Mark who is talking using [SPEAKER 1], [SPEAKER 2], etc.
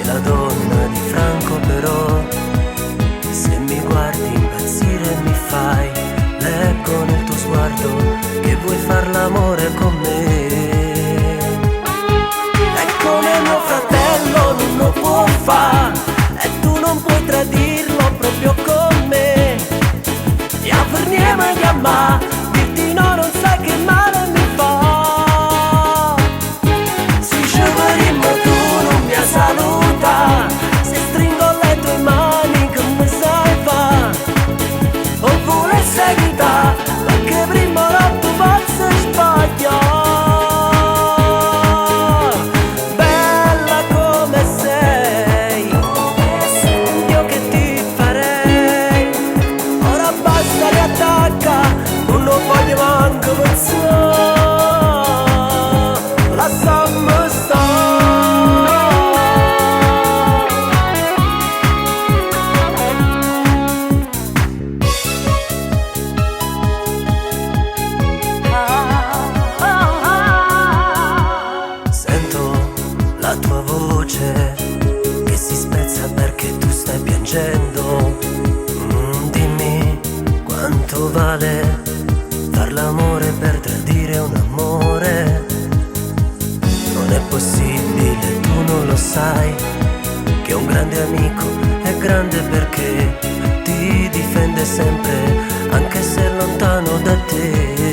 [SPEAKER 1] la donna di Franco però, se mi guardi impazzire mi fai, leggo nel tuo sguardo che vuoi far l'amore con me. È come mio fratello non lo può fare e tu non puoi tradirlo proprio con me. E a per niente mi chiama, dirti no non sai che male mi fa. Se ci vedremo tu non mi saluta, se stringo le tue mani come sai fa, oppure seguita perché prima la tua pazza sbaglia. Bella come sei, io che ti farei, ora basta riattacca, non lo voglio manco pensare, lasciami stare. Sento la tua voce che si spezza perché tu stai piangendo. Dimmi quanto vale far l'amore per tradire un amore. Non è possibile, tu non lo sai, che un grande amico è grande perché ti difende sempre, anche se è lontano da te.